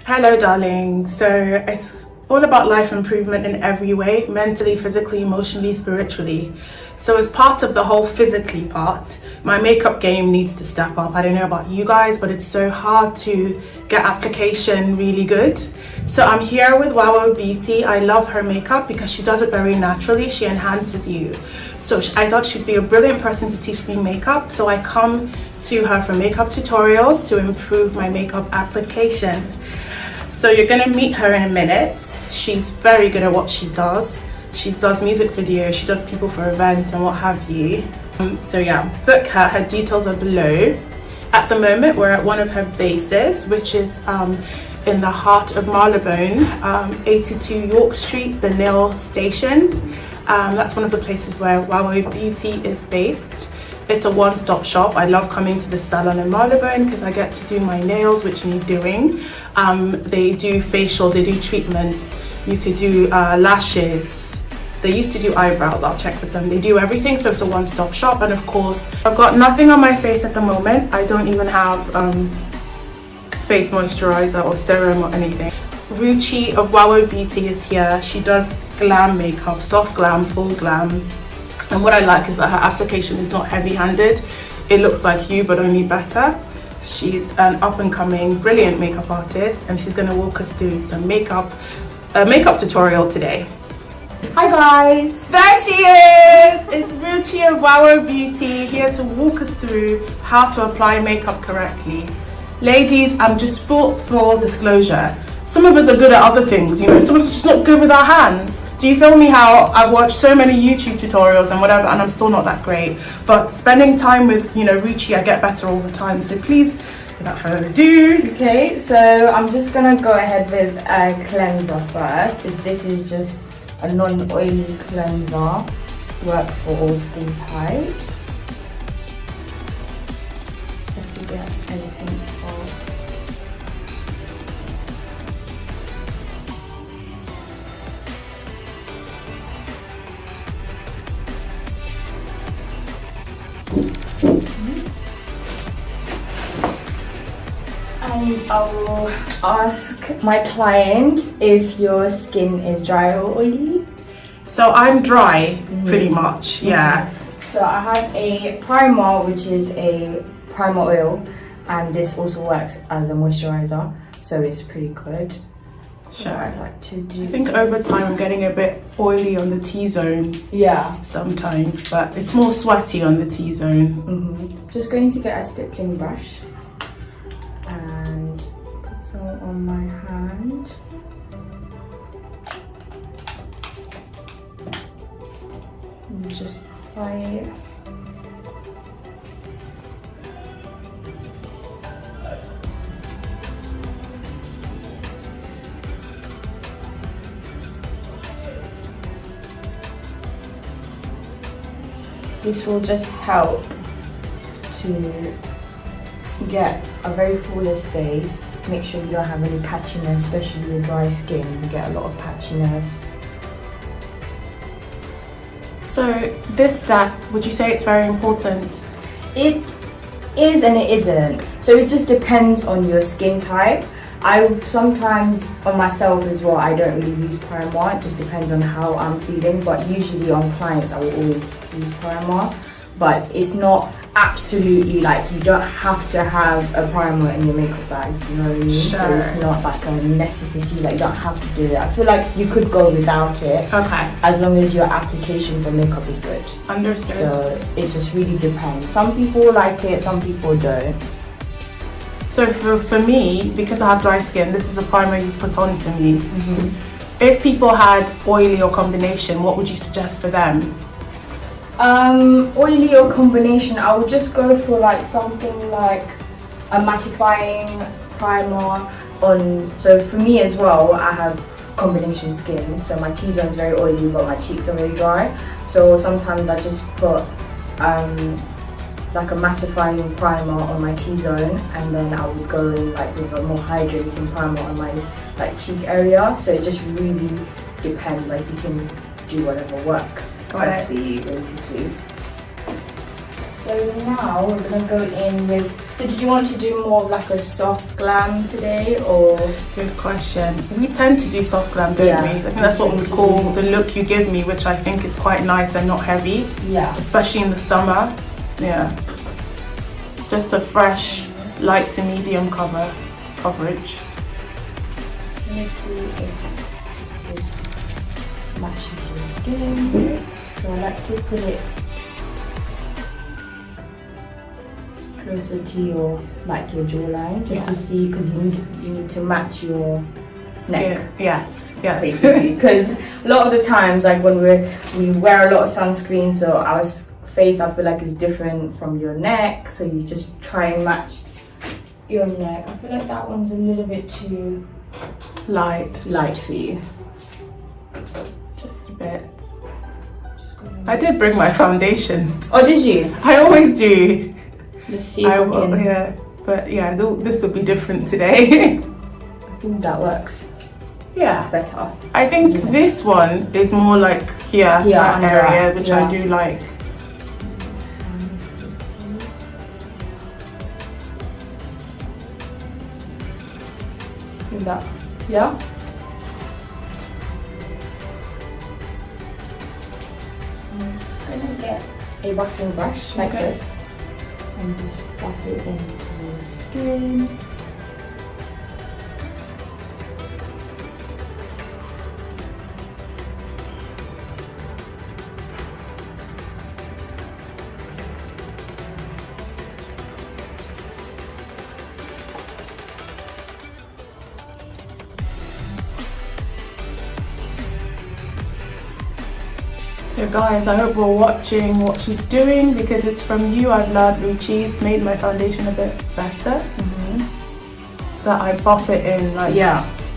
Hello, darling. So it's all about life improvement in every way, mentally, physically, emotionally, spiritually. So as part of the whole physically part, my makeup game needs to step up. I don't know about you guys, but it's so hard to get application really good. So I'm here with Wow Beauty. I love her makeup because she does it very naturally. She enhances you. So I thought she'd be a brilliant person to teach me makeup. So I come to her for makeup tutorials to improve my makeup application. So you're gonna meet her in a minute. She's very good at what she does. She does music videos, she does people for events and what have you. So yeah, book her, her details are below. At the moment, we're at one of her bases, which is in the heart of Marylebone, 82 York Street, the Nail Station. That's one of the places where Wow Beauty is based. It's a one-stop shop. I love coming to the salon in Marylebone because I get to do my nails, which need doing. They do facials, they do treatments. You could do lashes. They used to do eyebrows, I'll check with them. They do everything, so it's a one-stop shop. And of course, I've got nothing on my face at the moment. I don't even have face moisturizer or serum or anything. Ruchi of Wow Beauty is here. She does glam makeup, soft glam, full glam. And what I like is that her application is not heavy-handed. It looks like you, but only better. She's an up-and-coming, brilliant makeup artist, and she's gonna walk us through some makeup tutorial today. Hi guys! There she is! It's Ruchi of Wow Beauty here to walk us through how to apply makeup correctly. Ladies, I'm just full disclosure. Some of us are good at other things, you know, some of us are just not good with our hands. Do you feel me how I've watched so many YouTube tutorials and whatever and I'm still not that great? But spending time with, you know, Ruchi, I get better all the time. So please, without further ado. Okay, so I'm just gonna go ahead with a cleanser first. This is just a non-oily cleanser. Works for all skin types. Just to get anything off. And I will ask my client if your skin is dry or oily. So I'm dry, pretty much, yeah. So I have a primer, which is a primer oil, and this also works as a moisturizer, so it's pretty good. Sure. So I'd like to do. I think over time I'm getting a bit oily on the T-zone. Yeah. Sometimes, but it's more sweaty on the T-zone. Just going to get a stippling brush and put some on my hand. And just apply it. This will just help to get a very flawless base. Make sure you don't have any patchiness, especially with dry skin. You get a lot of patchiness. So this step, would you say it's very important? It is and it isn't. So it just depends on your skin type. I sometimes, on myself as well, I don't really use primer. It just depends on how I'm feeling, but usually on clients I will always use primer. But it's not absolutely like you don't have to have a primer in your makeup bag, do you know what I mean? Sure. So it's not like a necessity, like you don't have to do it. I feel like you could go without it. Okay. As long as your application for makeup is good. Understood. So it just really depends. Some people like it, some people don't. So for me, because I have dry skin, this is a primer you put on for me. If people had oily or combination, what would you suggest for them? Oily or combination, I would just go for like something like a mattifying primer on. So for me as well, I have combination skin, so my T-zone is very oily but my cheeks are very dry. So sometimes I just put like a mattifying primer on my T-zone, and then I would go in like with a more hydrating primer on my like cheek area. So it just really depends, like you can do whatever works best for you basically. So So now we're gonna go in with. So did you want to do more of like a soft glam today, or? Good question. We tend to do soft glam, don't Yeah, we? I think that's what we call the look you give me, which I think is quite nice and not heavy. Yeah. Especially in the summer. Yeah. Just a fresh, light to medium coverage. Just gonna see if this matches your skin. So I like to put it closer to your jawline, just to see, because you need to match your neck. Yes. Because a lot of the times, like when we wear a lot of sunscreen, so our face, I feel like, is different from your neck, so you just try and match your neck. I feel like that one's a little bit too light for you. Just a bit. I did bring my foundation. Oh, did you? I always do. Let's see if I can. Yeah, but yeah, this will be different today. I think that works. Yeah, better. I think this one is more like that area, which I do like. That, yeah. I'm just gonna get a buffing brush like this and just buff it into the skin. So guys, I hope we're watching what she's doing, because it's from you I've learned, Ruchi. It's made my foundation a bit better. That I buff it in, like,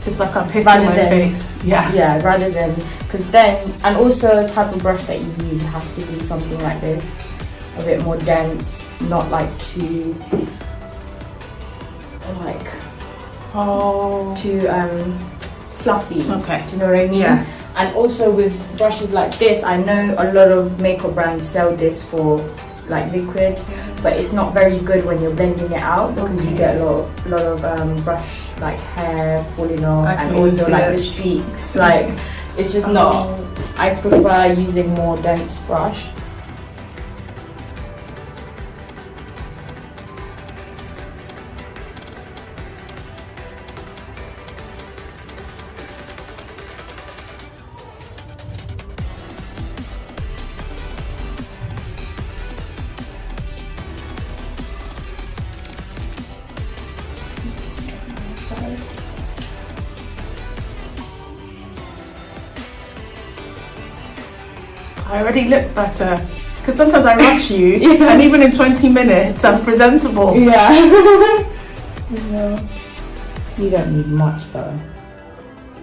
it's like I'm hitting my face. Yeah, rather than, because then, and also the type of brush that you use has to be something like this, a bit more dense, not like too fluffy. Okay. Do you know what I mean? Yes. And also with brushes like this, I know a lot of makeup brands sell this for like liquid, but it's not very good when you're blending it out, because you get a lot of brush like hair falling off, and also like the streaks. Like, it's just not. I prefer using more dense brush. I already look better, because sometimes I rush you, and even in 20 minutes I'm presentable. Yeah. You don't need much though,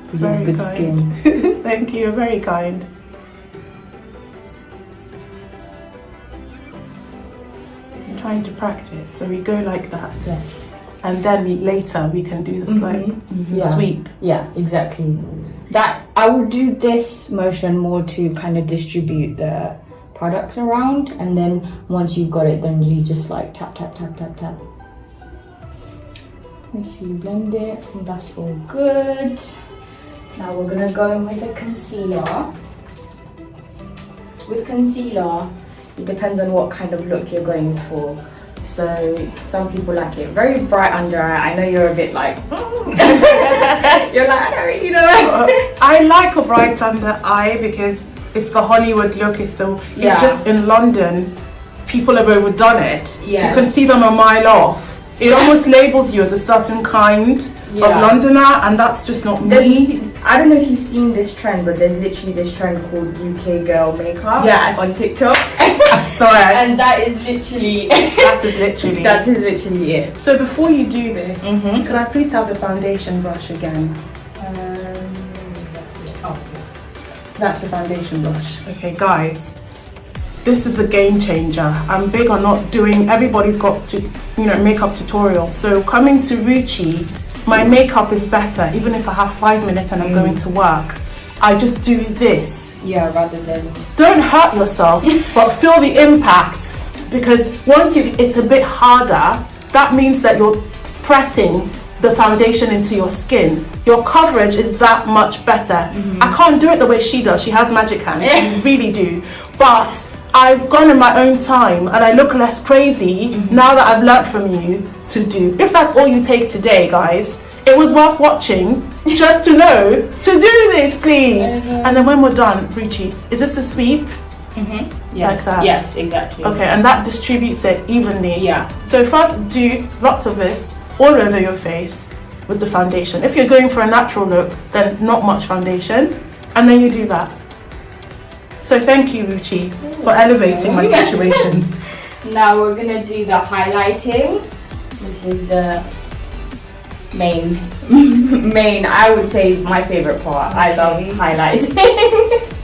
because you have good skin. Thank you, you're very kind. I'm trying to practice, so we go like that. Yes. And then later we can do the sweep. Yeah, exactly. That I would do this motion more to kind of distribute the products around, and then once you've got it, then you just like tap tap tap tap tap. Make sure you blend it, and that's all good. Now we're gonna go in with the concealer. With concealer, it depends on what kind of look you're going for. So some people like it very bright under eye. I know you're a bit like, you're like, I don't really know. I like a bright under eye because it's the Hollywood look. It's just in London, people have overdone it. You can see them a mile off. It almost labels you as a certain kind of Londoner, and that's just not me. I don't know if you've seen this trend, but there's literally this trend called UK girl makeup on TikTok. Sorry. And that is literally that is literally it. So before you do this, could I please have the foundation brush again? That's the foundation brush. Okay, guys, this is a game changer. I'm big on not doing. Everybody's got to, makeup tutorials. So coming to Ruchi, my makeup is better. Even if I have 5 minutes and I'm going to work, I just do this. Yeah, rather than... Don't hurt yourself, but feel the impact because once it's a bit harder, that means that you're pressing the foundation into your skin. Your coverage is that much better. I can't do it the way she does. She has magic hands. You really do. But I've gone in my own time and I look less crazy now that I've learnt from you to do. If that's all you take today, guys, it was worth watching just to know to do this, please. And then when we're done, Ruchi, is this a sweep? Yes. Like that? Yes, exactly. Okay, and that distributes it evenly. Yeah. So first do lots of this all over your face with the foundation. If you're going for a natural look, then not much foundation, and then you do that. So thank you, Ruchi, for elevating my situation. Now we're gonna do the highlighting, which is the main, I would say my favorite part. I love highlighting.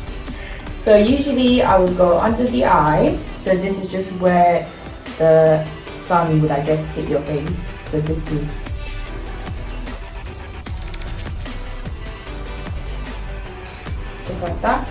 So usually I would go under the eye. So this is just where the sun would, I guess, hit your face. So this is just like that.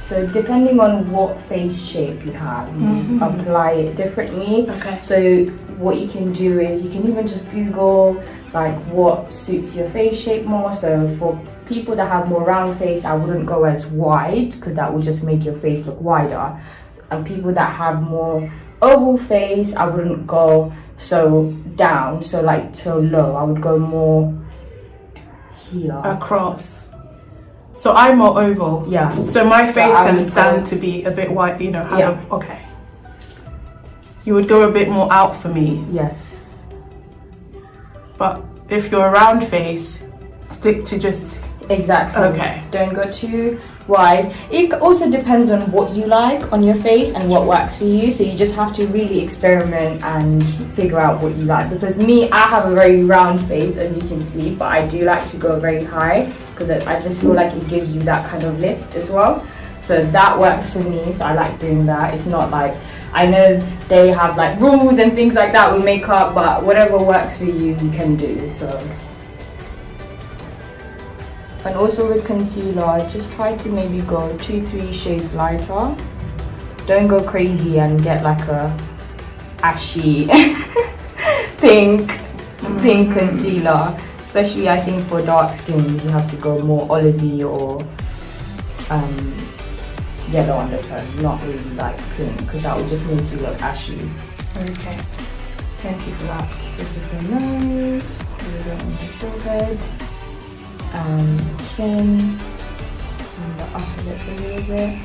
So depending on what face shape you have, you apply it differently. Okay. So what you can do is you can even just Google like what suits your face shape more. So for people that have more round face, I wouldn't go as wide because that would just make your face look wider. And people that have more oval face, I wouldn't go so down, so like so low. I would go more here. Across. So I'm more oval. Yeah. So my face I can would stand go- to be a bit white, you know, have Yeah. okay. You would go a bit more out for me. Yes. But if you're a round face, stick to just Exactly. Okay. Don't go too wide. It also depends on what you like on your face and what works for you. So you just have to really experiment and figure out what you like. Because me, I have a very round face, as you can see, but I do like to go very high because I just feel like it gives you that kind of lift as well. So that works for me. So I like doing that. It's not like, I know they have like rules and things like that with makeup, but whatever works for you, you can do. So. And also with concealer, just try to maybe go 2-3 shades lighter. Don't go crazy and get like a ashy pink concealer. Especially I think for dark skin, you have to go more olivey or yellow undertone, not really like pink, because that will just make you look ashy. okay. Thank you for that. This is the nose, a little bit on the forehead. Chin and the upper lip a little bit.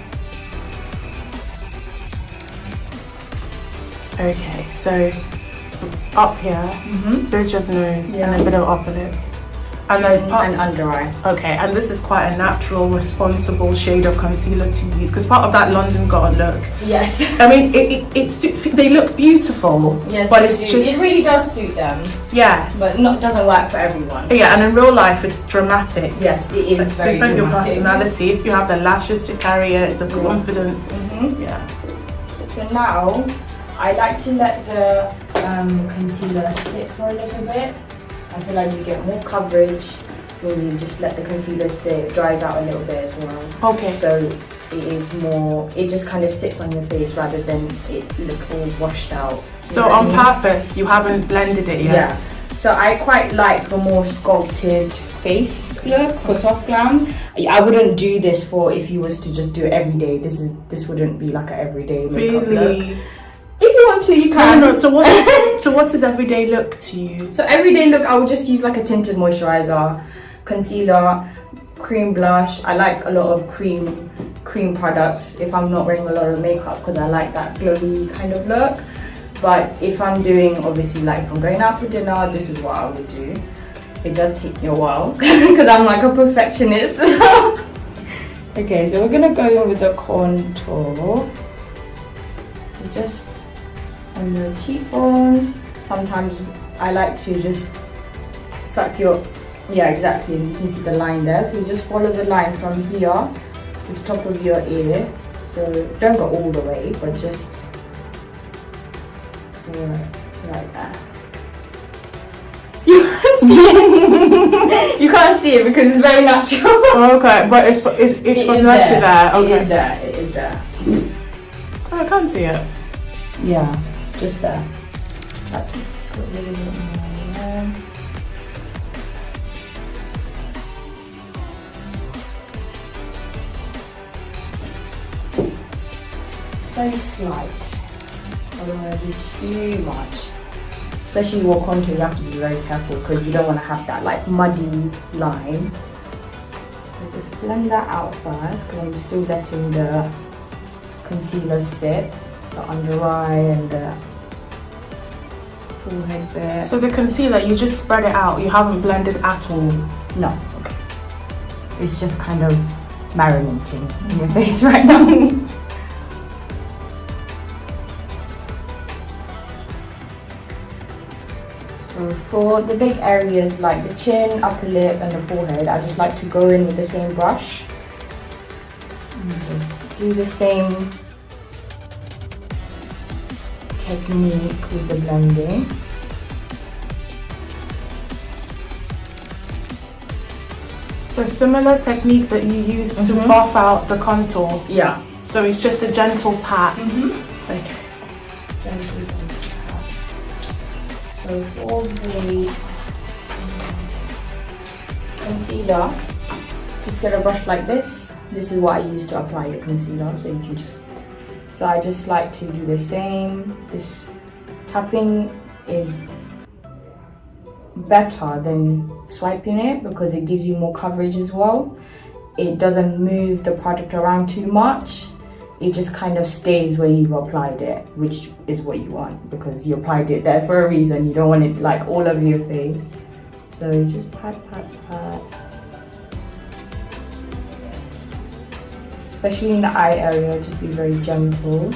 Okay, so up here, bridge of nose Yeah. and a bit of upper lip. And Chin then up, and under eye. okay, and this is quite a natural, responsible shade of concealer to use because part of that London girl look. Yes. I mean, they look beautiful, Yes, but they it's do. just It really does suit them, yes, but doesn't work for everyone. yeah, and in real life it's dramatic. Yes, it is Like, very depends your dramatic. personality. If you have the lashes to carry it, the confidence, yeah. So now, I like to let the concealer sit for a little bit. I feel like you get more coverage when you just let the concealer sit. It dries out a little bit as well. Okay. So it is more, it just kind of sits on your face rather than it look all washed out. You So know what on I mean? purpose, you haven't blended it yet. Yeah. So I quite like the more sculpted face look for soft glam. I wouldn't do this for if you was to just do it every day. This wouldn't be like an everyday makeup look. Really? If you want to, you No, can. no. So what is everyday look to you? So everyday look, I would just use like a tinted moisturizer, concealer, cream blush. I like a lot of cream products if I'm not wearing a lot of makeup because I like that glowy kind of look. But if I'm doing, obviously, like if I'm going out for dinner, this is what I would do. It does take me a while because I'm like a perfectionist. Okay, so we're gonna go in with the contour. Just on your cheekbones. Sometimes I like to just suck your, yeah, exactly, you can see the line there. So you just follow the line from here to the top of your ear. So don't go all the way, but just like that. You can't see it. You can't see it because it's very natural. Okay, but it's from there to there. Okay. It is there. Oh, I can't see it. Yeah, just there. That's a little bit more there. It's very slight. I don't want to do too much. Especially with contour, you have to be very careful because you don't want to have that like muddy line. So just blend that out first because I'm still letting the concealer sit, the under eye and the forehead bit. So the concealer, you just spread it out, you haven't blended at all? No. Okay. It's just kind of marinating in your face right now. So for the big areas like the chin, upper lip and the forehead, I just like to go in with the same brush. And just do the same technique with the blending. So similar technique that you use to buff out the contour. Yeah. So it's just a gentle pat. Okay. Gentle pat. So for the concealer, just get a brush like this. This is what I use to apply the concealer, so you can just. So I just like to do the same. This tapping is better than swiping it because it gives you more coverage as well. It doesn't move the product around too much. It just kind of stays where you've applied it, which is what you want because you applied it there for a reason. You don't want it like all over your face. So just pat, pat, pat. Especially in the eye area, just be very gentle.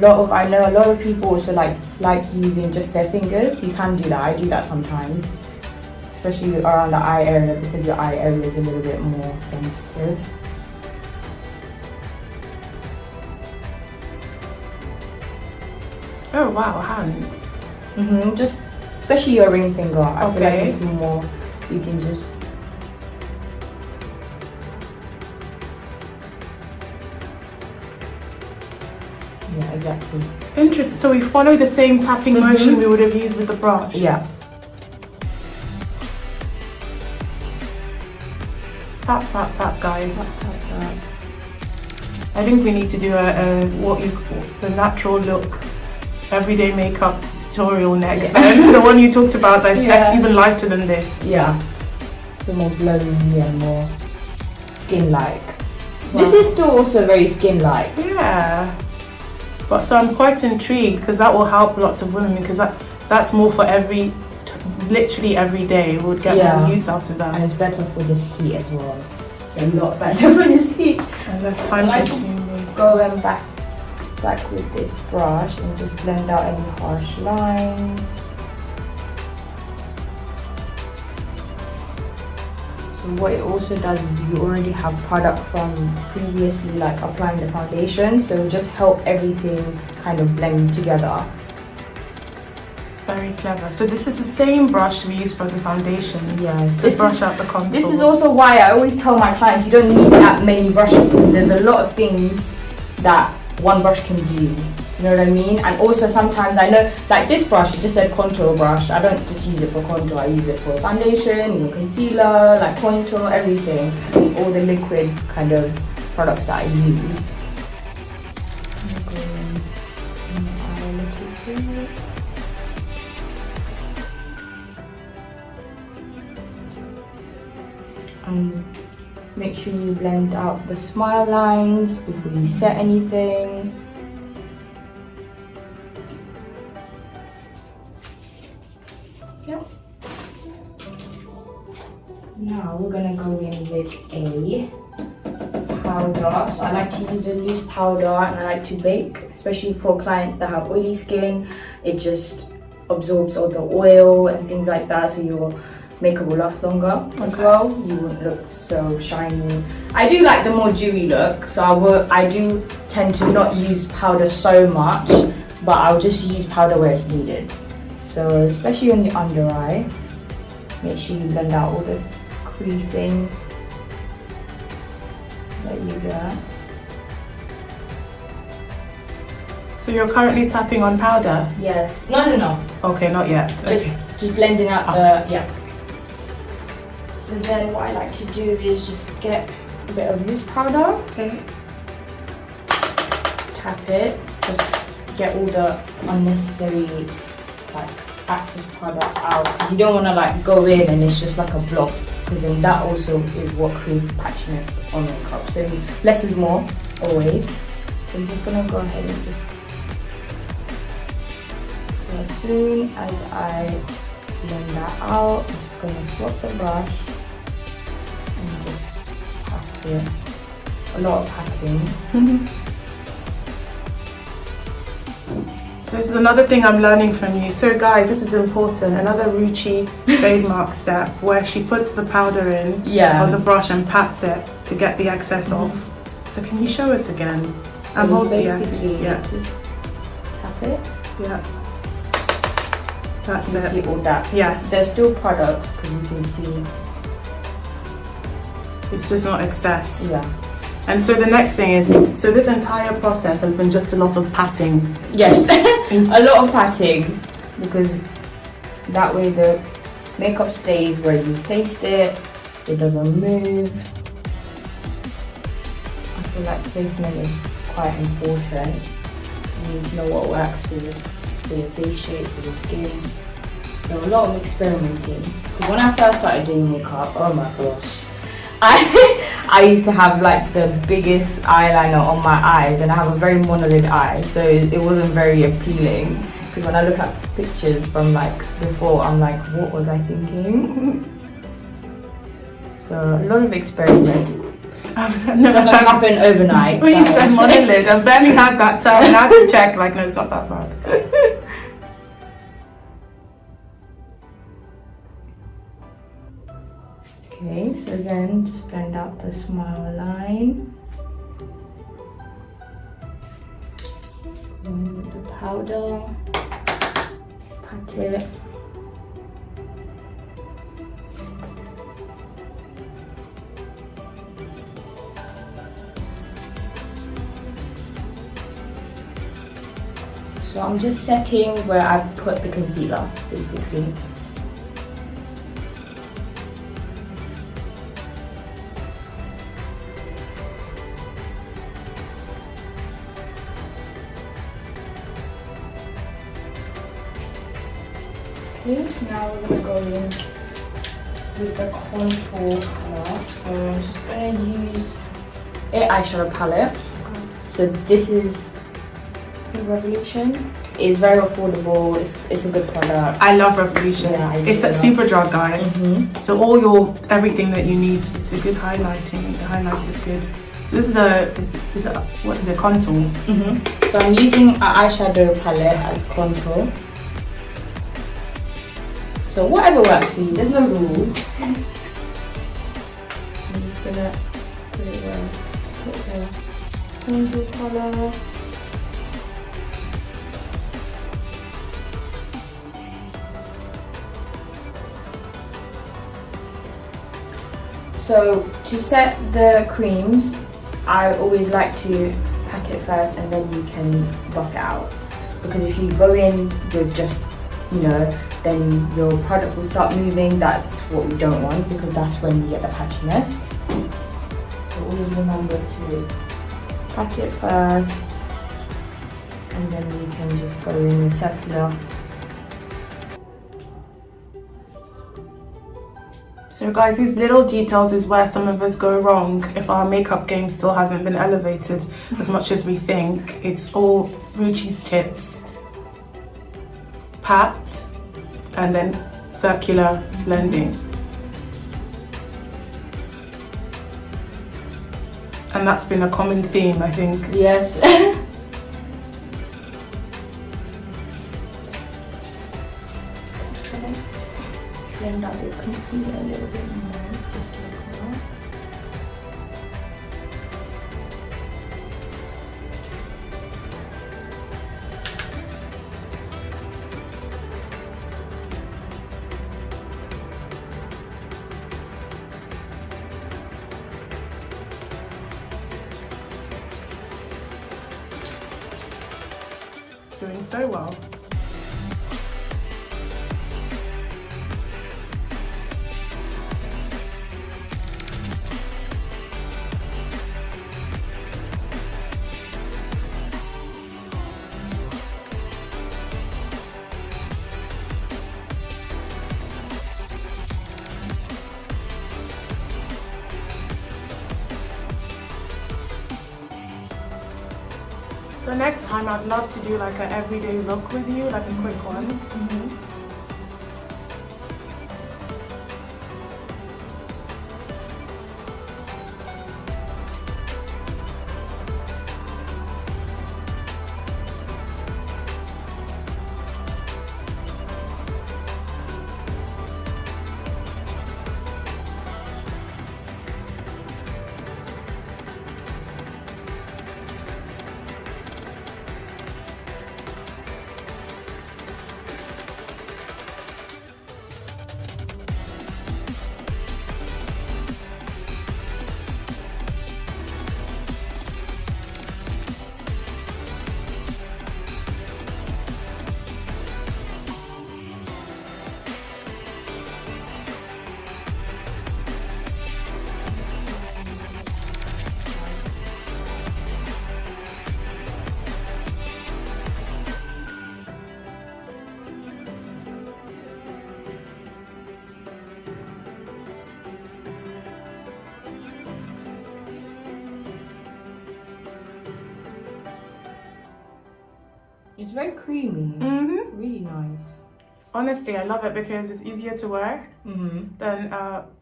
I know a lot of people also like using just their fingers. You can do that. I do that sometimes, especially around the eye area because your eye area is a little bit more sensitive. Oh wow, hands. Just especially your ring finger. I feel like Okay. it's more. So you can just. Yeah, exactly. Interesting. So we follow the same tapping motion we would have used with the brush. Yeah. Tap, tap, tap, guys. Tap, tap, tap. I think we need to do a the natural look everyday makeup tutorial next. And the one you talked about that's even lighter than this. Yeah. The more glowy and more skin-like. Wow. This is still also very skin-like. Yeah. But so I'm quite intrigued because that will help lots of women because that's more for literally every day. We would get more use out of that. And it's better for this heat as well. It's a lot better for this heat. And less time consuming. Go and back with this brush and just blend out any harsh lines. So what it also does is you already have product from previously like applying the foundation, so just help everything kind of blend together. Very clever. So this is the same brush we use for the foundation. Yes. To brush out the contour. This is also why I always tell my clients you don't need that many brushes because there's a lot of things that one brush can do. Do you know what I mean? And also sometimes I know like this brush, it just said contour brush. I don't just use it for contour, I use it for foundation, concealer, like contour, everything. All the liquid kind of products that I use. Make sure you blend out the smile lines before you set anything. Yep. Now we're gonna go in with a powder. So I like to use a loose powder and I like to bake, especially for clients that have oily skin. It just absorbs all the oil and things like that, so your makeup will last longer as well. You won't look so shiny. I do like the more dewy look, so I do tend to not use powder so much, but I'll just use powder where it's needed. So especially on the under eye, make sure you blend out all the creasing. There you go. So you're currently tapping on powder? Yes. No. Okay, not yet. Just blending out the, yeah. So then what I like to do is just get a bit of loose powder. Okay. Tap it, just get all the unnecessary like excess product out. You don't want to like go in and it's just like a blob, because then that also is what creates patchiness on makeup. So less is more, always. So I'm just gonna go ahead and just, so as soon as I blend that out, I'm just gonna swap the brush and just pat it. A lot of patting. So this is another thing I'm learning from you. So guys, this is important. Another Ruchi trademark step where she puts the powder in on the brush and pats it to get the excess off. So can you show us again? So you basically just tap it. Yeah. That's You it. see all that. Yes. There's still products because you can see. It's just not excess. Yeah. And so the next thing is, so this entire process has been just a lot of patting. Yes, a lot of patting, because that way the makeup stays where you placed it, it doesn't move. I feel like placement is quite important. You need to know what works for your face shape, for your skin. So a lot of experimenting. Because when I first started doing makeup, oh my gosh. I used to have like the biggest eyeliner on my eyes, and I have a very monolid eye, so it wasn't very appealing. Because when I look at pictures from like before, I'm like, what was I thinking? So a lot of experiment. I've never Doesn't happen overnight. When you said monolid, I've barely had that term, and I had to check, like, no, it's not that bad. Okay, so then just blend out the smile line. And with the powder, pat it. So I'm just setting where I've put the concealer, basically. Okay, now we're going to go in with the contour color. So I'm just going to use an eyeshadow palette. So this is Revolution. It's very affordable. It's a good product. I love Revolution. Yeah, it's at Superdrug, guys. So everything that you need. It's a good highlighting. The highlight is good. So this is what is it? Contour. So I'm using an eyeshadow palette as contour. So whatever works for you, there's no rules. I'm just gonna put it where put the contour color. So to set the creams, I always like to pat it first and then you can buff it out. Because if you go in with just, then your product will start moving. That's what we don't want, because that's when you get the patchiness. So always remember to pat it first and then you can just go in circular. So guys, these little details is where some of us go wrong if our makeup game still hasn't been elevated as much as we think. It's all Ruchi's tips. Pat and then circular blending. And that's been a common theme, I think. Yes. Blend out your concealer a little bit more. doing so well. So next time I'd love to do like an everyday look with you, like a quick one. It's very creamy. Really nice. Honestly, I love it because it's easier to wear than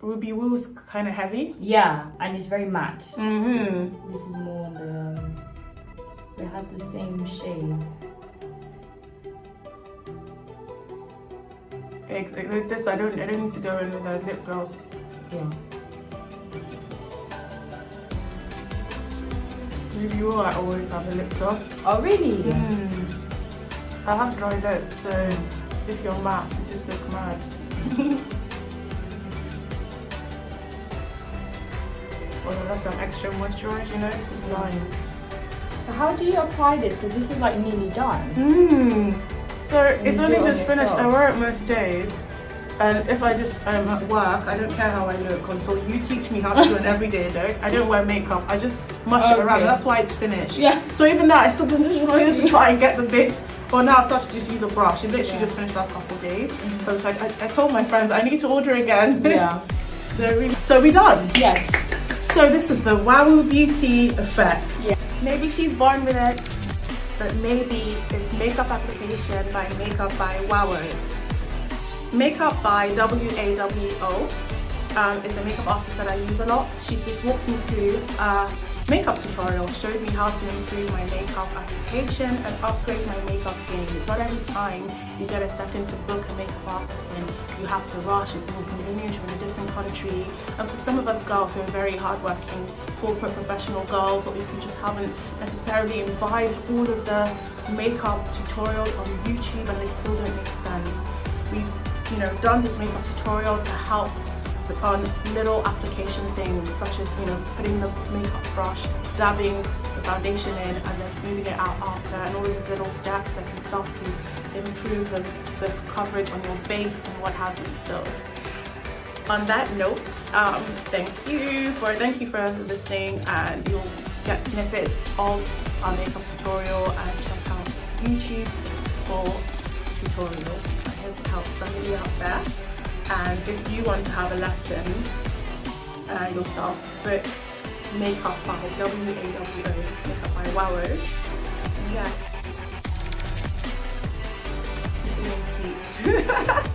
Ruby Woo's kind of heavy. Yeah, and it's very matte. This is more on the. It has the same shade. With this, I don't need to go in with a lip gloss. Yeah. Ruby Woo, I always have a lip gloss. Oh really? I have dry lips, so if you're matte, it just looks mad. Or unless I'm extra moisturised, you know, it's just lines. So how do you apply this? Because this is like nearly done. So it's you only do it on just finished. I yourself? wear it most days. And if I just am at work, I don't care how I look until you teach me how to do an everyday look. I don't wear makeup. I just mush it around. That's why it's finished. Yeah. So even that, I still just try and get the bits. But now I start to just use a brush. It literally just finished last couple of days. So it's like I told my friends I need to order again. Yeah. So we done. Yes. So this is the Wow Beauty effect. Yeah. Maybe she's born with it, but maybe it's makeup application by Makeup by Wowo. Makeup by WAWO is a makeup artist that I use a lot. She just walked me through a makeup tutorial, showed me how to improve my makeup application and upgrade my makeup game. It's not every time you get a second to book a makeup artist and you have to rush. It's inconvenient, you're in a different country. And for some of us girls who are very hardworking, corporate professional girls, or if you just haven't necessarily imbibed all of the makeup tutorials on YouTube and they still don't make sense, we've done this makeup tutorial to help on little application things such as putting the makeup brush, dabbing the foundation in and then smoothing it out after, and all of these little steps that can start to improve the coverage on your base and what have you. So on that note, thank you for listening, and you'll get snippets of our makeup tutorial and check out YouTube for tutorials. I hope it helps somebody out there. And if you want to have a lesson yourself, book Makeup by WAWO, Makeup by Wowo. Yeah. Feeling cute.